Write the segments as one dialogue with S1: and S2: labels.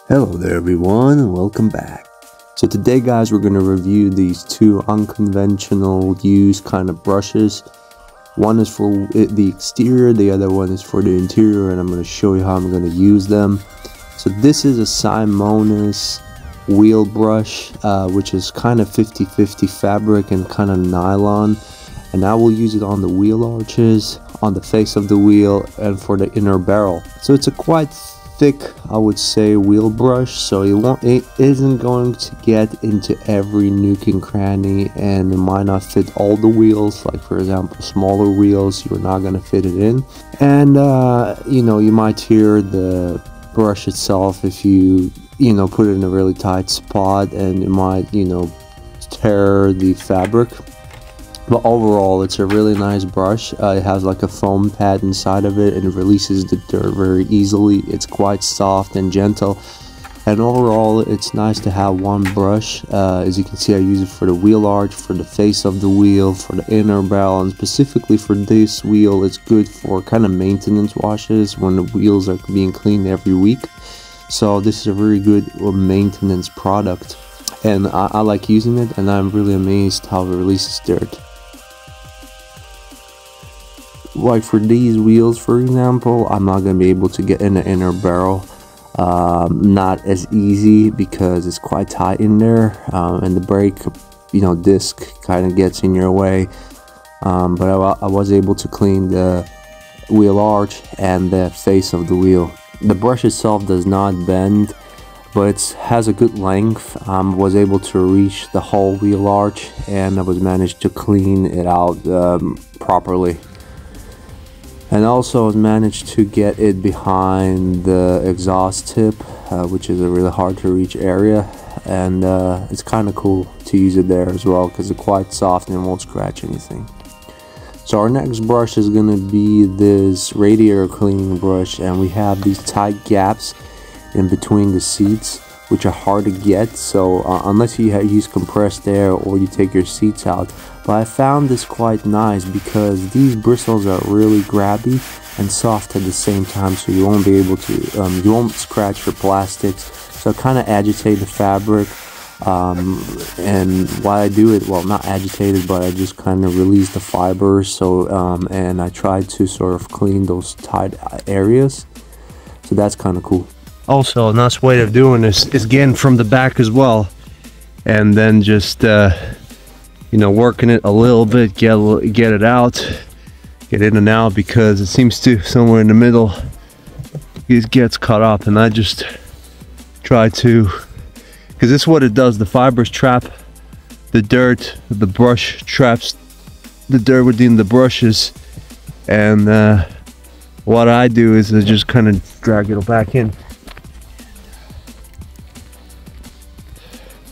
S1: Hello there everyone and welcome back. So today guys, we're going to review these two unconventional used kind of brushes. One is for the exterior, the other one is for the interior, and I'm going to show you how I'm going to use them. So this is a simoniz wheel brush, which is kind of 50-50 fabric and kind of nylon, and I will use it on the wheel arches, on the face of the wheel, and for the inner barrel. So it's a quite thick, I would say, wheel brush, so it isn't going to get into every nook and cranny, and it might not fit all the wheels. Like for example, smaller wheels, you're not going to fit it in, and you know, you might tear the brush itself if you put it in a really tight spot, and it might tear the fabric. But overall, it's a really nice brush. It has like a foam pad inside of it, and it releases the dirt very easily. It's quite soft and gentle, and overall it's nice to have one brush. As you can see, I use it for the wheel arch, for the face of the wheel, for the inner barrel, and specifically for this wheel it's good for kind of maintenance washes when the wheels are being cleaned every week. So this is a very good maintenance product, and I like using it, and I'm really amazed how it releases dirt. Like for these wheels, for example, I'm not going to be able to get in the inner barrel, not as easy because it's quite tight in there, and the brake disc kind of gets in your way, but I was able to clean the wheel arch and the face of the wheel. The brush itself does not bend, but it has a good length. Was able to reach the whole wheel arch, and I was managed to clean it out properly. And also managed to get it behind the exhaust tip, which is a really hard to reach area, and it's kind of cool to use it there as well because it's quite soft and it won't scratch anything. So our next brush is going to be this radiator cleaning brush, and we have these tight gaps in between the seats which are hard to get, so unless you use compressed air or you take your seats out. But I found this quite nice because these bristles are really grabby and soft at the same time, so you won't be able to you won't scratch your plastics, so kind of agitate the fabric, and while I do it, well, not agitated, but I just kind of release the fibers, so and I try to sort of clean those tight areas, so that's kind of cool. Also, a nice way of doing this is getting from the back as well, and then just working it a little bit, get it out, get in and out, because it seems to somewhere in the middle it gets caught up, and I just try to, because this is what it does, the fibers trap the dirt, the brush traps the dirt within the brushes, and what I do is I just kind of drag it back in.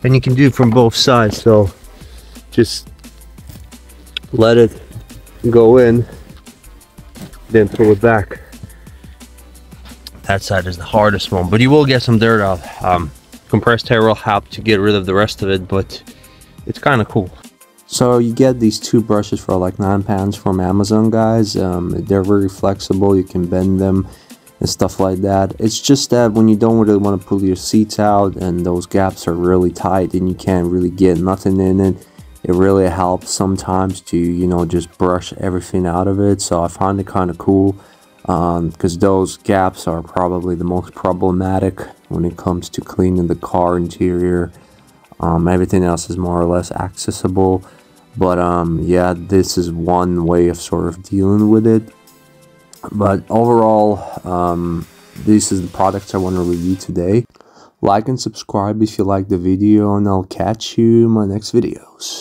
S1: And you can do it from both sides, so just let it go in, then pull it back. That side is the hardest one, but you will get some dirt out. Compressed air will help to get rid of the rest of it, but it's kind of cool. So you get these two brushes for like £9 from Amazon, guys. They're very flexible, you can bend them and stuff like that. It's just that when you don't really want to pull your seats out and those gaps are really tight and you can't really get nothing in it, it really helps sometimes to just brush everything out of it. So I find it kind of cool, because those gaps are probably the most problematic when it comes to cleaning the car interior. Everything else is more or less accessible, but yeah, this is one way of sort of dealing with it. But overall, this is the products I want to review today. Like and subscribe if you like the video, and I'll catch you in my next videos.